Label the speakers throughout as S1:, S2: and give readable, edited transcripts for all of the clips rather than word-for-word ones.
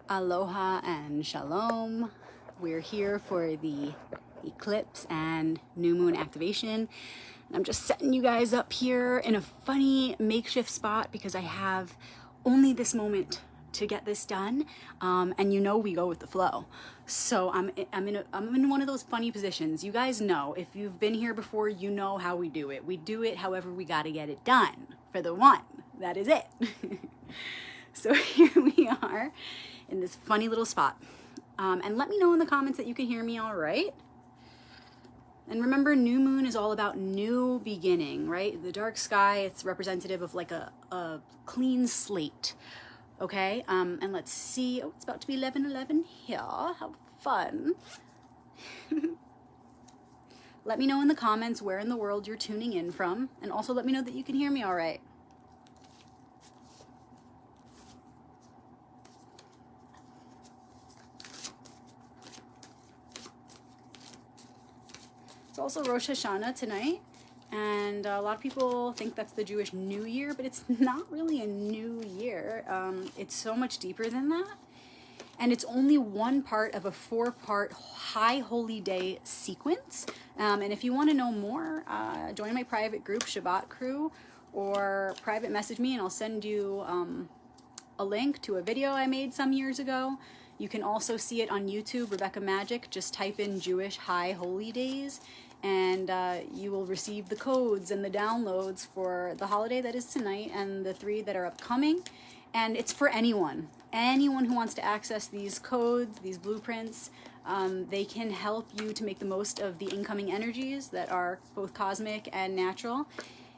S1: Aloha and shalom. We're here for the eclipse and new moon activation. I'm just setting you guys up here in a funny makeshift spot because I have only this moment to get this done, and you know we go with the flow. So I'm in one of those funny positions. You guys know, if you've been here before, you know how we do it. We do it however we got to get it done for the one. That is it. So here we are in this funny little spot. And let me know in the comments that you can hear me all right. And remember, new moon is all about new beginning, right? The dark sky, it's representative of like a clean slate, okay? And let's see, oh, it's about to be 11:11 here. How fun. Let me know in the comments where in the world you're tuning in from. And also let me know that you can hear me all right. It's also Rosh Hashanah tonight, and a lot of people think that's the Jewish New Year, but it's not really a new year. It's so much deeper than that, and it's only one part of a 4-part High Holy Day sequence. And if you want to know more, join my private group, Shabbat Crew, or private message me, and I'll send you a link to a video I made some years ago. You can also see it on YouTube, Rebecca Magic. Just type in Jewish High Holy Days, and you will receive the codes and the downloads for the holiday that is tonight and the 3 that are upcoming. And it's for anyone who wants to access these codes, these blueprints. They can help you to make the most of the incoming energies that are both cosmic and natural.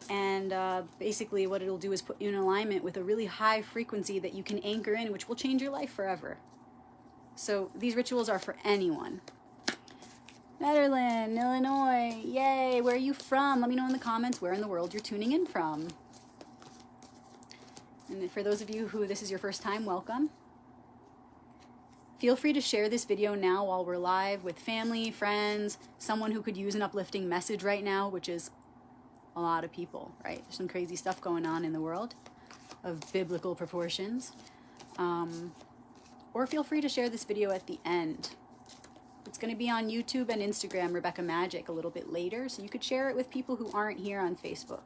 S1: And basically what it'll do is put you in alignment with a really high frequency that you can anchor in, which will change your life forever. So these rituals are for anyone. Netherlands, Illinois, yay, where are you from? Let me know in the comments where in the world you're tuning in from. And for those of you who this is your first time, welcome. Feel free to share this video now while we're live with family, friends, someone who could use an uplifting message right now, which is a lot of people, right? There's some crazy stuff going on in the world of biblical proportions. Or feel free to share this video at the end. It's going to be on YouTube and Instagram, Rebecca Magic, a little bit later, so you could share it with people who aren't here on Facebook.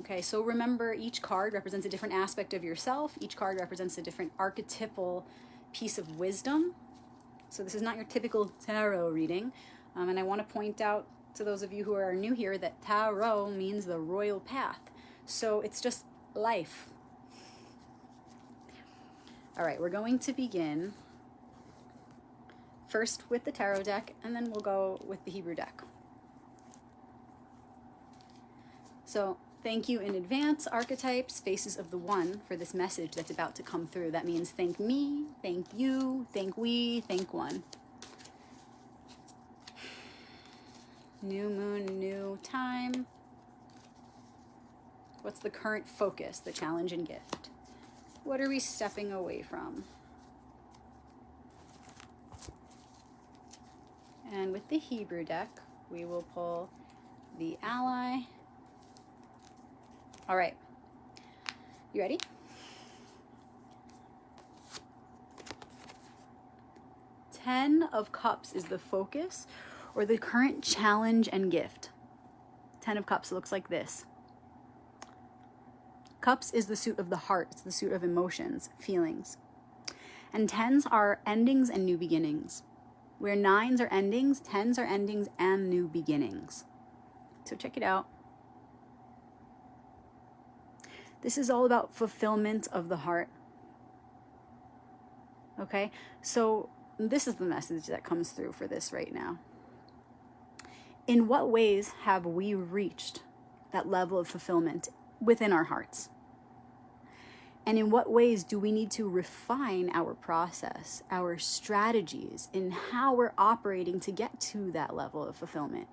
S1: Okay, so remember, each card represents a different aspect of yourself. Each card represents a different archetypal piece of wisdom. So this is not your typical tarot reading. And I want to point out to those of you who are new here that tarot means the royal path. So it's just life. All right, we're going to begin first with the tarot deck, and then we'll go with the Hebrew deck. So thank you in advance, archetypes, faces of the one, for this message that's about to come through. That means thank me, thank you, thank we, thank one. New moon, new time. What's the current focus, the challenge and gift? What are we stepping away from? And with the Hebrew deck, we will pull the ally. All right, you ready? Ten of Cups is the focus, or the current challenge and gift. 10 of Cups looks like this. Cups is the suit of the heart. It's the suit of emotions, feelings. And 10s are endings and new beginnings. Where 9s are endings, 10s are endings and new beginnings. So check it out. This is all about fulfillment of the heart. Okay, so this is the message that comes through for this right now. In what ways have we reached that level of fulfillment within our hearts? And in what ways do we need to refine our process, our strategies in how we're operating to get to that level of fulfillment?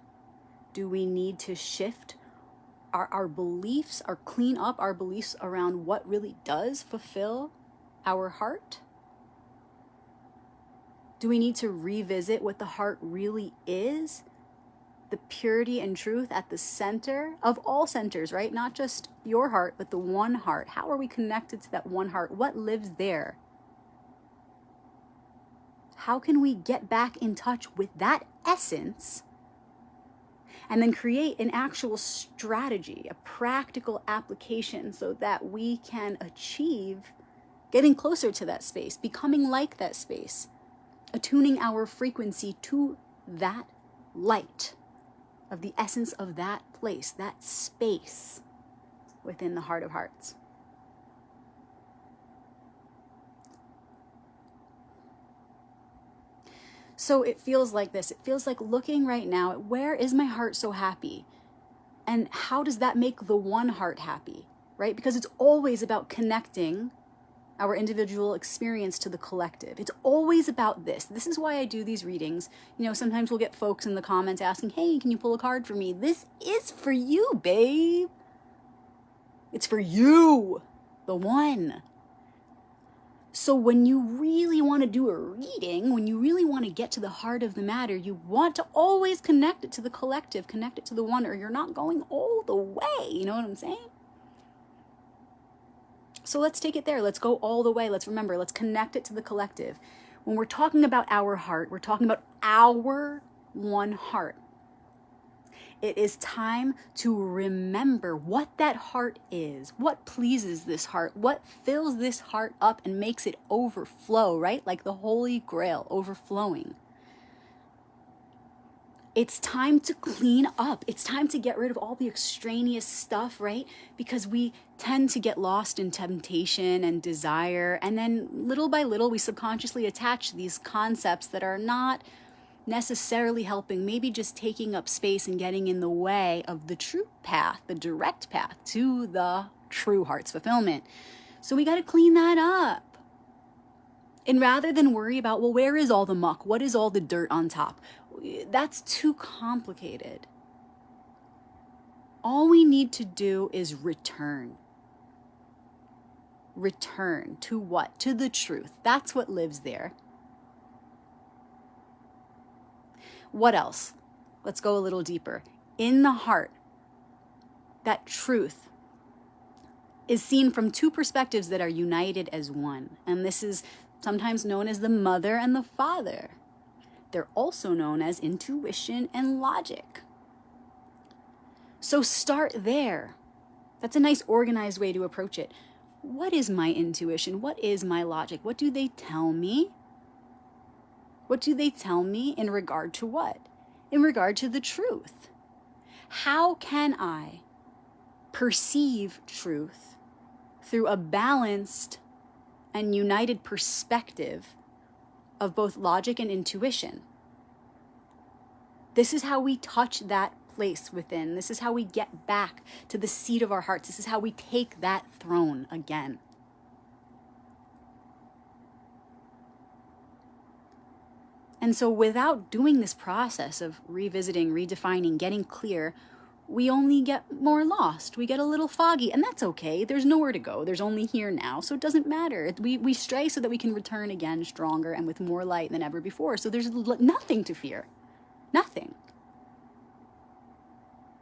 S1: Do we need to shift our beliefs, or clean up our beliefs around what really does fulfill our heart? Do we need to revisit what the heart really is? The purity and truth at the center of all centers, right? Not just your heart, but the one heart. How are we connected to that one heart? What lives there? How can we get back in touch with that essence and then create an actual strategy, a practical application so that we can achieve getting closer to that space, becoming like that space, attuning our frequency to that light of the essence of that place, that space within the heart of hearts. So it feels like this. It feels like looking right now at where is my heart so happy? And how does that make the one heart happy, right? Because it's always about connecting our individual experience to the collective. It's always about this. This is why I do these readings. You know, sometimes we'll get folks in the comments asking, hey, can you pull a card for me? This is for you, babe. It's for you, the one. So when you really want to do a reading, when you really want to get to the heart of the matter, you want to always connect it to the collective, connect it to the one, or you're not going all the way. You know what I'm saying? So let's take it there. Let's go all the way. Let's remember, let's connect it to the collective. When we're talking about our heart, we're talking about our one heart. It is time to remember what that heart is, what pleases this heart, what fills this heart up and makes it overflow, right? Like the Holy Grail overflowing. It's time to clean up. It's time to get rid of all the extraneous stuff, right? Because we tend to get lost in temptation and desire. And then little by little, we subconsciously attach these concepts that are not necessarily helping, maybe just taking up space and getting in the way of the true path, the direct path to the true heart's fulfillment. So we got to clean that up. And rather than worry about, well, where is all the muck? What is all the dirt on top? That's too complicated. All we need to do is return. Return to what? To the truth. That's what lives there. What else? Let's go a little deeper. In the heart, that truth is seen from two perspectives that are united as one. And this is sometimes known as the mother and the father. They're also known as intuition and logic. So start there. That's a nice organized way to approach it. What is my intuition? What is my logic? What do they tell me? What do they tell me in regard to what? In regard to the truth. How can I perceive truth through a balanced and united perspective of both logic and intuition? This is how we touch that place within. This is how we get back to the seat of our hearts. This is how we take that throne again. And so without doing this process of revisiting, redefining, getting clear, we only get more lost. We get a little foggy, and that's okay. There's nowhere to go. There's only here now, so it doesn't matter. We stray so that we can return again stronger and with more light than ever before. So there's nothing to fear. Nothing.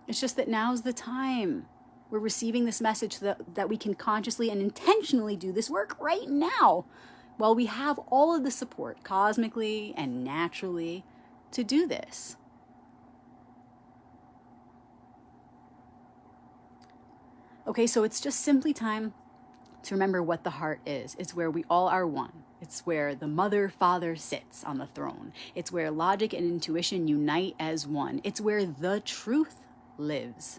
S1: It's just that now's the time. We're receiving this message so that we can consciously and intentionally do this work right now. Well, we have all of the support cosmically and naturally to do this. Okay, so it's just simply time to remember what the heart is. It's where we all are one. It's where the mother, father sits on the throne. It's where logic and intuition unite as one. It's where the truth lives.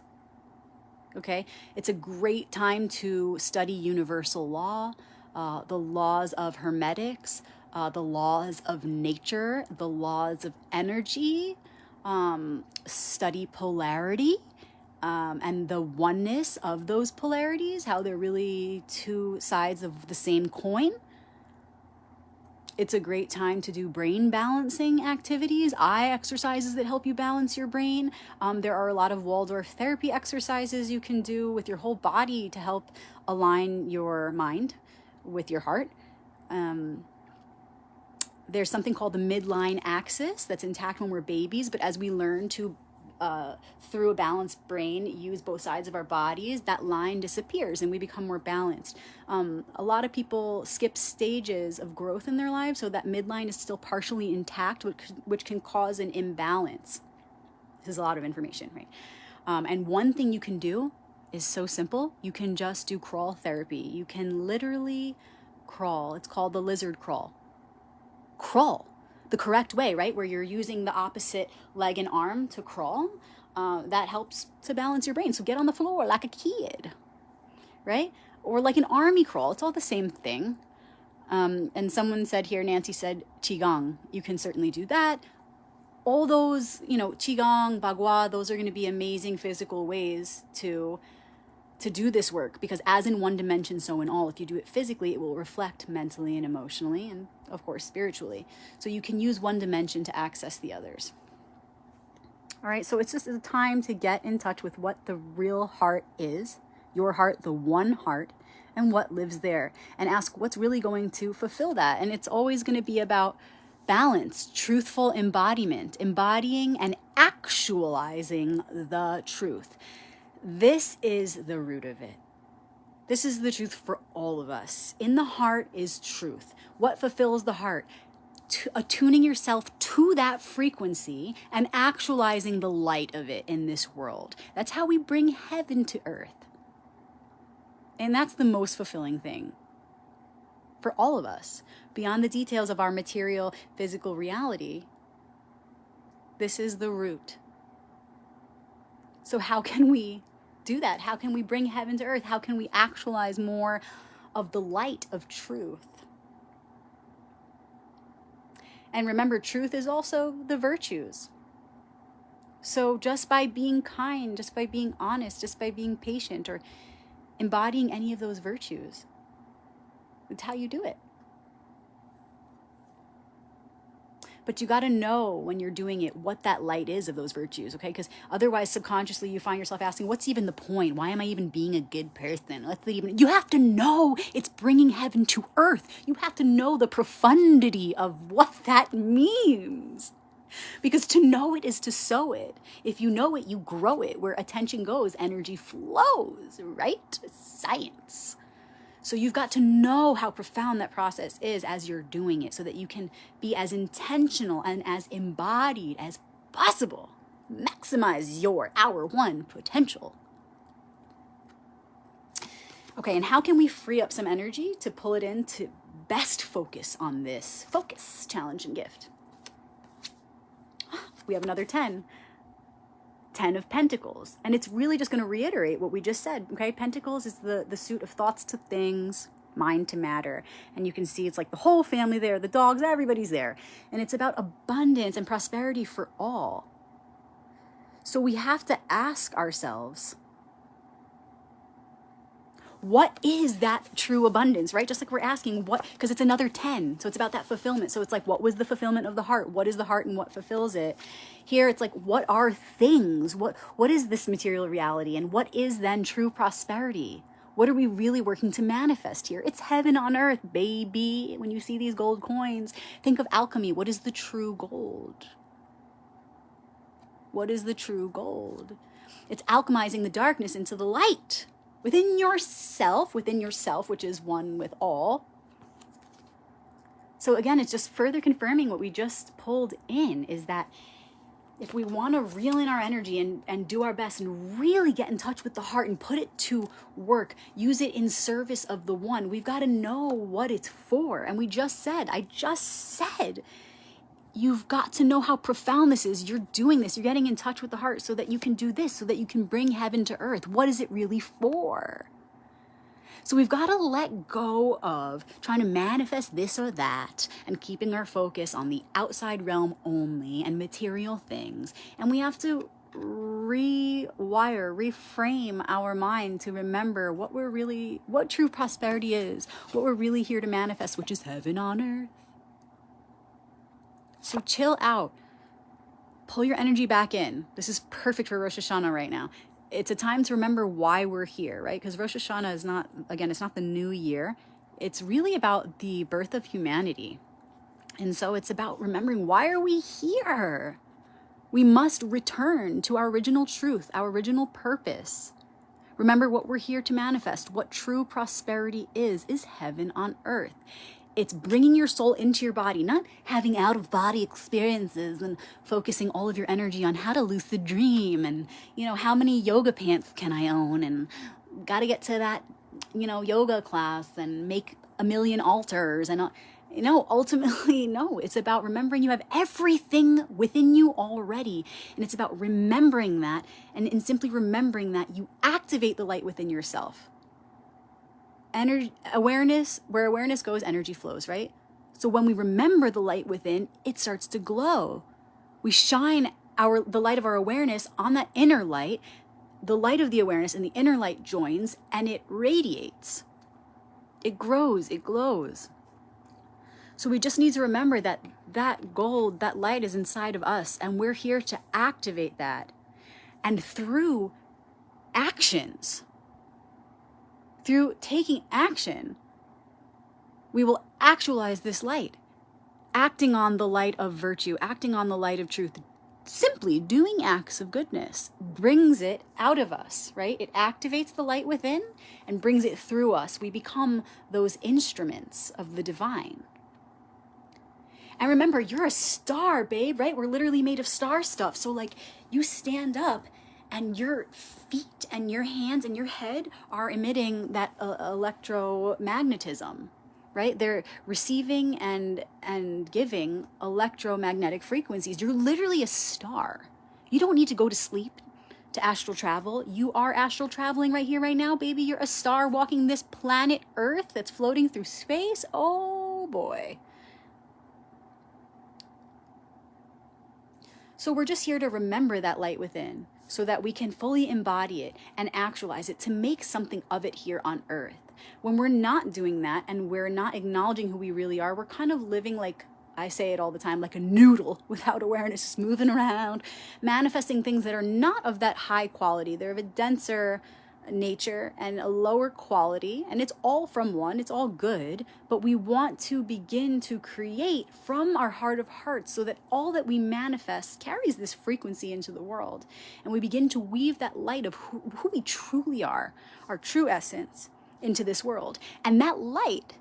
S1: Okay, it's a great time to study universal law, the laws of hermetics, the laws of nature, the laws of energy, study polarity, and the oneness of those polarities, how they're really two sides of the same coin. It's a great time to do brain balancing activities, eye exercises that help you balance your brain. There are a lot of Waldorf therapy exercises you can do with your whole body to help align your mind with your heart. There's something called the midline axis that's intact when we're babies, but as we learn to through a balanced brain use both sides of our bodies, that line disappears and we become more balanced. A lot of people skip stages of growth in their lives, so that midline is still partially intact, which can cause an imbalance. This is a lot of information, right? And one thing you can do is so simple. You can just do crawl therapy. You can literally crawl. It's called the lizard crawl. Crawl the correct way, right? Where you're using the opposite leg and arm to crawl. That helps to balance your brain. So get on the floor like a kid, right? Or like an army crawl. It's all the same thing. And someone said here, Nancy said, Qigong. You can certainly do that. All those, Qigong, Bagua, those are going to be amazing physical ways to do this work, because as in one dimension, so in all. If you do it physically, it will reflect mentally and emotionally and, of course, spiritually. So you can use one dimension to access the others. All right, so it's just a time to get in touch with what the real heart is, your heart, the one heart, and what lives there, and ask what's really going to fulfill that. And it's always going to be about balance, truthful embodiment, embodying and actualizing the truth. This is the root of it. This is the truth for all of us. In the heart is truth. What fulfills the heart? Attuning yourself to that frequency and actualizing the light of it in this world. That's how we bring heaven to earth. And that's the most fulfilling thing for all of us. Beyond the details of our material, physical reality, this is the root. So how can we do that? How can we bring heaven to earth? How can we actualize more of the light of truth? And remember, truth is also the virtues. So just by being kind, just by being honest, just by being patient, or embodying any of those virtues, that's how you do it. But you got to know when you're doing it what that light is of those virtues, okay? Because otherwise, subconsciously, you find yourself asking, what's even the point? Why am I even being a good person? You have to know it's bringing heaven to earth. You have to know the profundity of what that means. Because to know it is to sow it. If you know it, you grow it. Where attention goes, energy flows, right? Science. So you've got to know how profound that process is as you're doing it, so that you can be as intentional and as embodied as possible. Maximize our one potential. Okay, and how can we free up some energy to pull it in to best focus on this focus, challenge, and gift? We have another 10. 10 of Pentacles. And it's really just going to reiterate what we just said, okay? Pentacles is the suit of thoughts to things, mind to matter. And you can see it's like the whole family there, the dogs, everybody's there. And it's about abundance and prosperity for all. So we have to ask ourselves, what is that true abundance, right? Just like we're asking what, because it's another 10. So it's about that fulfillment. So it's like, what was the fulfillment of the heart? What is the heart and what fulfills it? Here, it's like, what are things? What is this material reality? And what is then true prosperity? What are we really working to manifest here? It's heaven on earth, baby. When you see these gold coins, think of alchemy. What is the true gold? What is the true gold? It's alchemizing the darkness into the light. Within yourself, which is one with all. So again, it's just further confirming what we just pulled in, is that if we want to reel in our energy and do our best and really get in touch with the heart and put it to work, use it in service of the one, we've got to know what it's for. And I just said, you've got to know how profound this is. You're doing this. You're getting in touch with the heart so that you can do this, so that you can bring heaven to earth. What is it really for? So we've got to let go of trying to manifest this or that and keeping our focus on the outside realm only and material things. And we have to reframe our mind to remember what true prosperity is, what we're really here to manifest, which is heaven on earth. So chill out. Pull your energy back in. This is perfect for Rosh Hashanah right now. It's a time to remember why we're here, right? Because Rosh Hashanah is not, again, it's not the new year. It's really about the birth of humanity. And so it's about remembering, why are we here? We must return to our original truth, our original purpose. Remember what we're here to manifest. What true prosperity is heaven on earth. It's bringing your soul into your body, not having out-of-body experiences and focusing all of your energy on how to lucid dream and, how many yoga pants can I own, and got to get to that, yoga class and make a million altars and ultimately, no, it's about remembering you have everything within you already. And it's about remembering that, and in simply remembering that, you activate the light within yourself. Energy, awareness, where awareness goes, energy flows, right? So when we remember the light within, it starts to glow. We shine the light of our awareness on that inner light. The light of the awareness and the inner light joins, and it radiates. It grows, it glows. So we just need to remember that that gold, that light is inside of us, and we're here to activate that. And through actions, through taking action, we will actualize this light, acting on the light of virtue, acting on the light of truth. Simply doing acts of goodness brings it out of us, right? It activates the light within and brings it through us. We become those instruments of the divine. And remember, you're a star, babe, right? We're literally made of star stuff. So like, you stand up and your feet and your hands and your head are emitting that electromagnetism, right? They're receiving and giving electromagnetic frequencies. You're literally a star. You don't need to go to sleep to astral travel. You are astral traveling right here, right now, baby. You're a star walking this planet Earth that's floating through space. Oh boy. So we're just here to remember that light within so that we can fully embody it and actualize it to make something of it here on earth. When we're not doing that and we're not acknowledging who we really are, we're kind of living like, I say it all the time, like a noodle without awareness, just moving around, manifesting things that are not of that high quality. They're of a denser nature and a lower quality, and it's all from one, it's all good, but we want to begin to create from our heart of hearts so that all that we manifest carries this frequency into the world, and we begin to weave that light of who we truly are, our true essence, into this world. And that light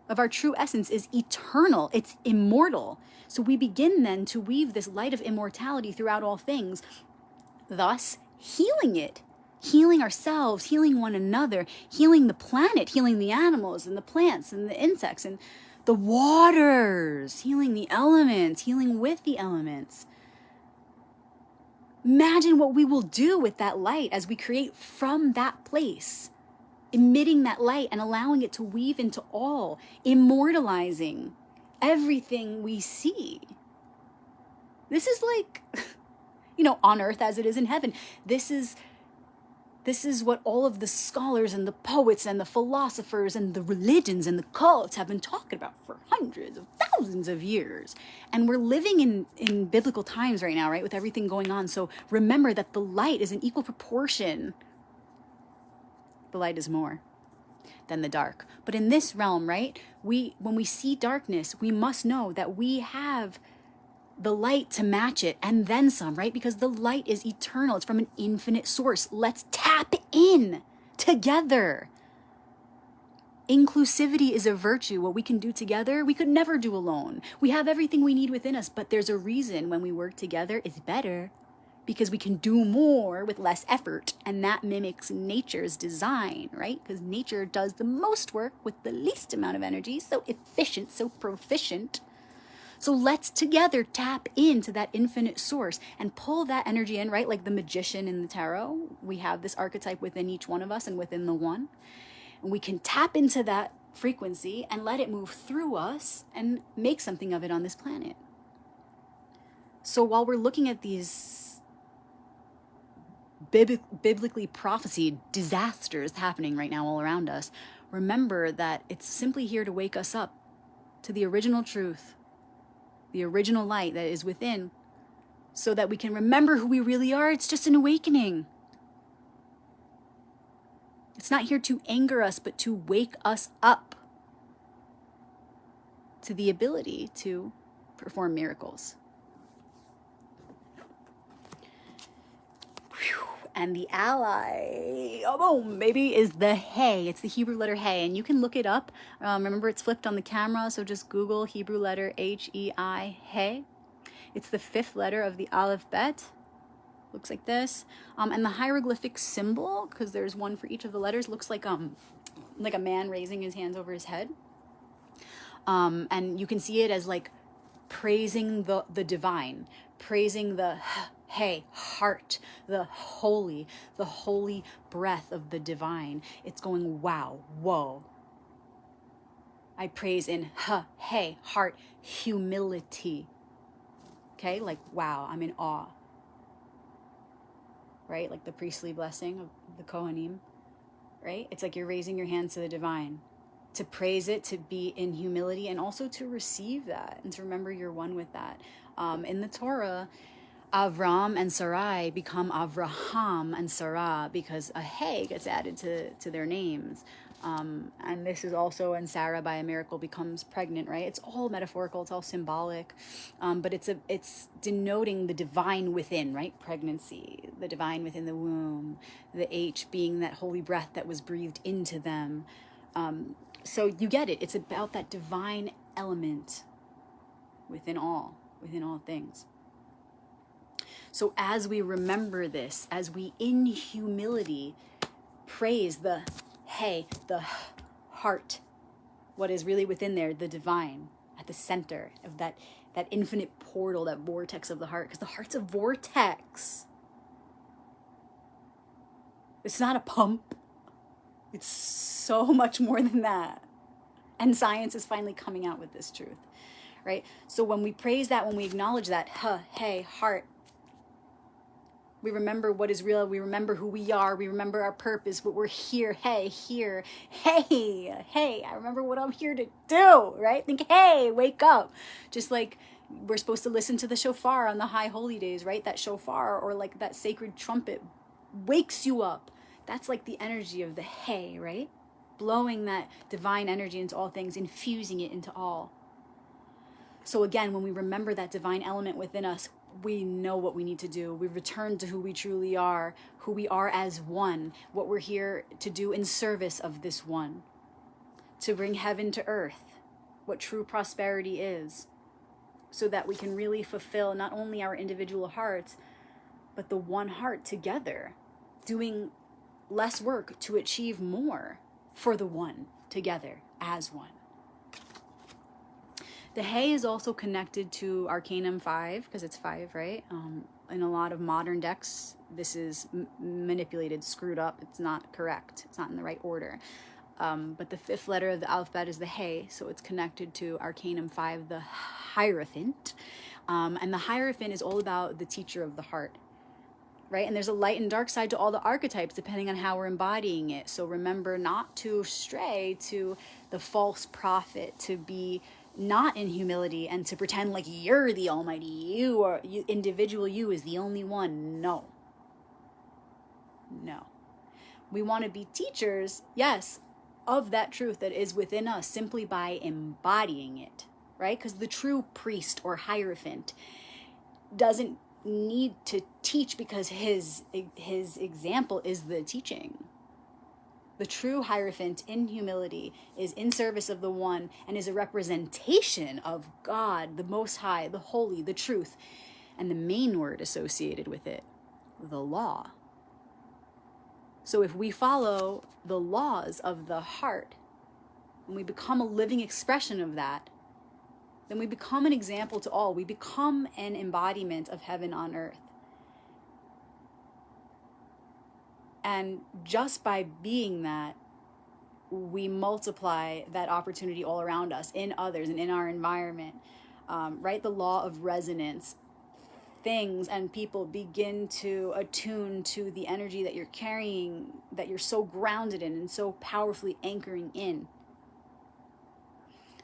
S1: of our true essence is eternal, it's immortal. So we begin then to weave this light of immortality throughout all things, thus healing it, healing ourselves, healing one another, healing the planet, healing the animals and the plants and the insects and the waters, healing the elements, healing with the elements. Imagine what we will do with that light as we create from that place, emitting that light and allowing it to weave into all, immortalizing everything we see. This is like, on earth as it is in heaven. This is what all of the scholars and the poets and the philosophers and the religions and the cults have been talking about for hundreds of thousands of years. And we're living in biblical times right now, right? With everything going on. So remember that the light is in equal proportion. The light is more than the dark. But in this realm, right? When we see darkness, we must know that we have the light to match it and then some, right? Because the light is eternal. It's from an infinite source. Let's tap in together. Inclusivity is a virtue. What we can do together, we could never do alone. We have everything we need within us, but there's a reason when we work together, it's better because we can do more with less effort, and that mimics nature's design, right? Because nature does the most work with the least amount of energy, so efficient, so proficient. So let's together tap into that infinite source and pull that energy in, right? Like the magician in the tarot, we have this archetype within each one of us and within the one. And we can tap into that frequency and let it move through us and make something of it on this planet. So while we're looking at these biblically prophesied disasters happening right now all around us, remember that it's simply here to wake us up to the original truth, the original light that is within, so that we can remember who we really are. It's just an awakening. It's not here to anger us, but to wake us up to the ability to perform miracles. And the ally, oh boom, baby, is the Hey. It's the Hebrew letter Hey, and you can look it up. Remember, it's flipped on the camera, so just Google Hebrew letter H-E-I, Hey. It's the 5th letter of the Aleph Bet. Looks like this. And the hieroglyphic symbol, because there's one for each of the letters, looks like a man raising his hands over his head. And you can see it as like praising the divine, praising the Hey, heart, the holy breath of the divine. It's going, wow, whoa. I praise in hey, heart, humility. Okay, like, wow, I'm in awe. Right, like the priestly blessing of the Kohanim, right? It's like you're raising your hands to the divine, to praise it, to be in humility, and also to receive that, and to remember you're one with that. In the Torah, Avram and Sarai become Avraham and Sarah because a Hey gets added to their names. And this is also when Sarah, by a miracle, becomes pregnant, right? It's all metaphorical, it's all symbolic, but it's denoting the divine within, right? Pregnancy, the divine within the womb, the H being that holy breath that was breathed into them. So you get it. It's about that divine element within all things. So as we remember this, as we in humility praise the Hey, the heart, what is really within there, the divine, at the center of that infinite portal, that vortex of the heart, because the heart's a vortex. It's not a pump. It's so much more than that. And science is finally coming out with this truth, right? So when we praise that, when we acknowledge that, hey, heart, we remember what is real. We remember who we are. We remember our purpose, what we're here. Hey, here. Hey, I remember what I'm here to do, right? Think, hey, wake up. Just like we're supposed to listen to the shofar on the high holy days, right? That shofar, or like that sacred trumpet, wakes you up. That's like the energy of the Hey, right? Blowing that divine energy into all things, infusing it into all. So again, when we remember that divine element within us, we know what we need to do. We return to who we truly are, who we are as one, what we're here to do in service of this one, to bring heaven to earth, what true prosperity is, so that we can really fulfill not only our individual hearts, but the one heart together, doing less work to achieve more for the one together as one. The Hey is also connected to Arcanum 5, because it's 5, right? In a lot of modern decks, this is manipulated, screwed up. It's not correct. It's not in the right order. But the 5th letter of the alphabet is the Hey, so it's connected to Arcanum 5, the Hierophant. And the Hierophant is all about the teacher of the heart, right? And there's a light and dark side to all the archetypes, depending on how we're embodying it. So remember not to stray to the false prophet, to be not in humility and to pretend like you're the almighty, you individual you is the only one. No. We want to be teachers, yes, of that truth that is within us, simply by embodying it, right? Because the true priest or hierophant doesn't need to teach because his example is the teaching. The true hierophant in humility is in service of the one and is a representation of God, the Most High, the Holy, the Truth, and the main word associated with it, the law. So if we follow the laws of the heart and we become a living expression of that, then we become an example to all. We become an embodiment of heaven on earth. And just by being that, we multiply that opportunity all around us, in others and in our environment, right? The law of resonance. Things and people begin to attune to the energy that you're carrying, that you're so grounded in and so powerfully anchoring in.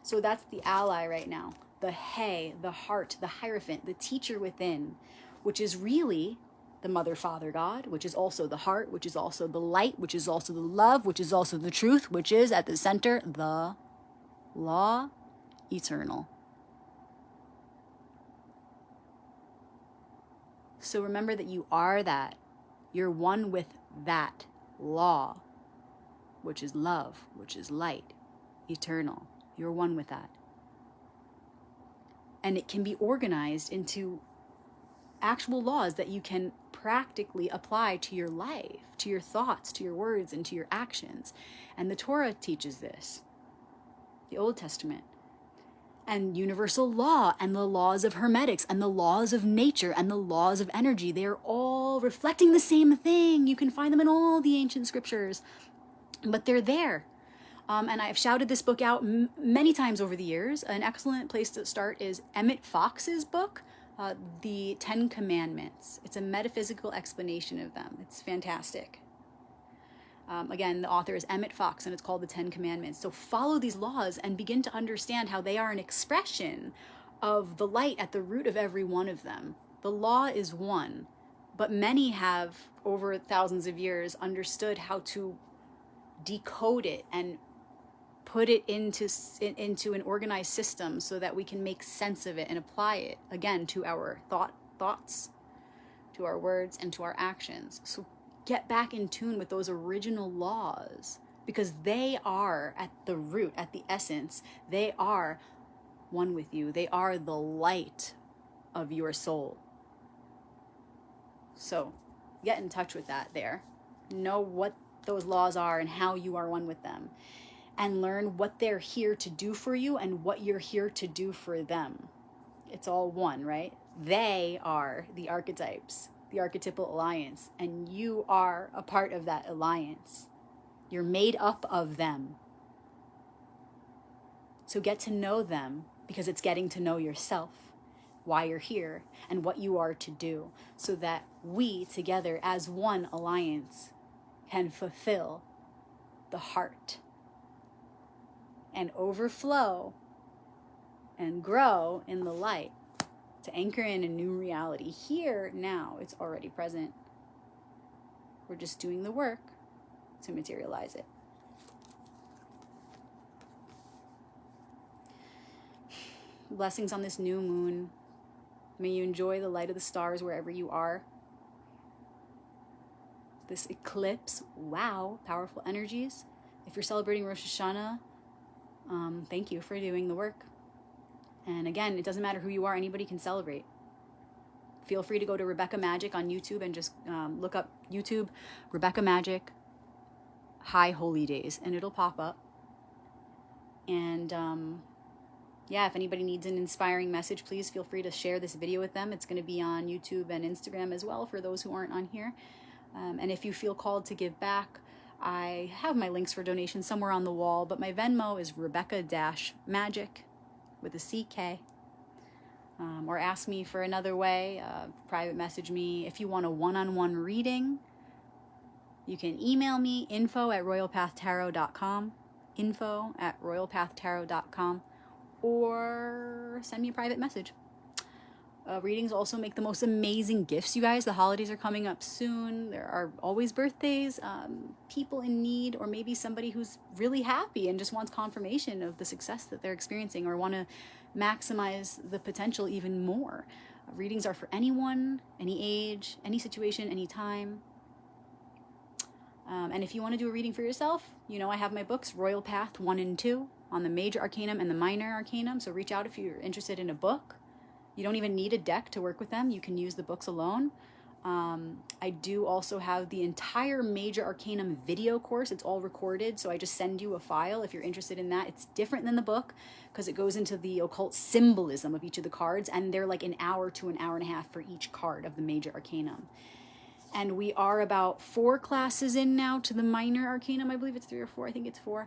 S1: So that's the ally right now. The Hey, the heart, the hierophant, the teacher within, which is really the Mother, Father, God, which is also the heart, which is also the light, which is also the love, which is also the truth, which is at the center, the law eternal. So remember that you are that. You're one with that law, which is love, which is light, eternal. You're one with that. And it can be organized into actual laws that you can practically apply to your life, to your thoughts, to your words, and to your actions. And the Torah teaches this, the Old Testament. And universal law and the laws of hermetics and the laws of nature and the laws of energy, they are all reflecting the same thing. You can find them in all the ancient scriptures, but they're there. And I've shouted this book out many times over the years. An excellent place to start is Emmett Fox's book, The 10 Commandments. It's a metaphysical explanation of them. It's fantastic. Again, the author is Emmett Fox, and it's called The 10 Commandments. So follow these laws and begin to understand how they are an expression of the light at the root of every one of them. The law is one, but many have, over thousands of years, understood how to decode it and put it into an organized system so that we can make sense of it and apply it, again, to our thoughts, to our words, and to our actions. So get back in tune with those original laws, because they are at the root, at the essence. They are one with you. They are the light of your soul. So get in touch with that there. Know what those laws are and how you are one with them. And learn what they're here to do for you and what you're here to do for them. It's all one, right? They are the archetypes, the Archetypal Alliance, and you are a part of that alliance. You're made up of them. So get to know them, because it's getting to know yourself, why you're here, and what you are to do, so that we together as one alliance can fulfill the heart and overflow and grow in the light to anchor in a new reality. Here, now, it's already present. We're just doing the work to materialize it. Blessings on this new moon. May you enjoy the light of the stars wherever you are. This eclipse, wow, powerful energies. If you're celebrating Rosh Hashanah, thank you for doing the work. And again, it doesn't matter who you are, anybody can celebrate. Feel free to go to Rebecca Magic on YouTube and just look up YouTube, Rebecca Magic, High Holy Days, and it'll pop up. And yeah, if anybody needs an inspiring message, please feel free to share this video with them. It's going to be on YouTube and Instagram as well for those who aren't on here. And if you feel called to give back, I have my links for donations somewhere on the wall, but my Venmo is Rebecca-Magic with a CK. Or ask me for another way, private message me. If you want a one-on-one reading, you can email me, info@royalpathtarot.com, info@royalpathtarot.com, or send me a private message. Readings also make the most amazing gifts, you guys. The holidays are coming up soon. There are always birthdays, people in need, or maybe somebody who's really happy and just wants confirmation of the success that they're experiencing, or want to maximize the potential even more. Readings are for anyone, any age, any situation, any time. And if you want to do a reading for yourself, you know I have my books, Royal Path 1 and 2, on the Major Arcanum and the Minor Arcanum. So reach out if you're interested in a book. You don't even need a deck to work with them. You can use the books alone. I do also have the entire Major Arcanum video course. It's all recorded, so I just send you a file if you're interested in that. It's different than the book because it goes into the occult symbolism of each of the cards, and they're like an hour to an hour and a half for each card of the Major Arcanum. And we are about 4 classes in now to the Minor Arcanum. I believe it's 3 or 4. I think it's 4.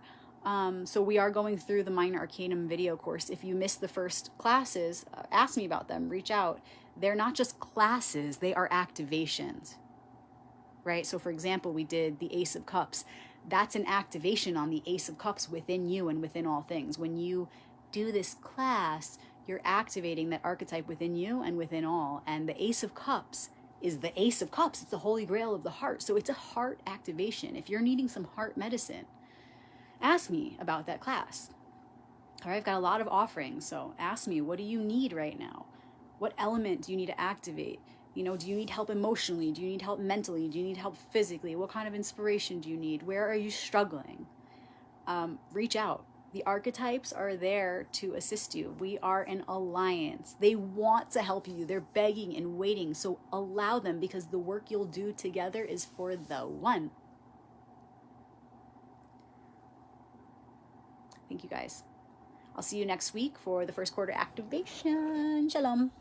S1: So we are going through the Minor Arcanum video course. If you missed the first classes, ask me about them, reach out. They're not just classes, they are activations, right? So for example, we did the Ace of Cups. That's an activation on the Ace of Cups within you and within all things. When you do this class, you're activating that archetype within you and within all. And the Ace of Cups is the Ace of Cups. It's the Holy Grail of the heart. So it's a heart activation. If you're needing some heart medicine, ask me about that class. All right, I've got a lot of offerings, so ask me, what do you need right now? What element do you need to activate? You know, do you need help emotionally? Do you need help mentally? Do you need help physically? What kind of inspiration do you need? Where are you struggling? Reach out. The archetypes are there to assist you. We are an alliance. They want to help you. They're begging and waiting. So allow them, because the work you'll do together is for the one. Thank you guys. I'll see you next week for the first quarter activation. Shalom.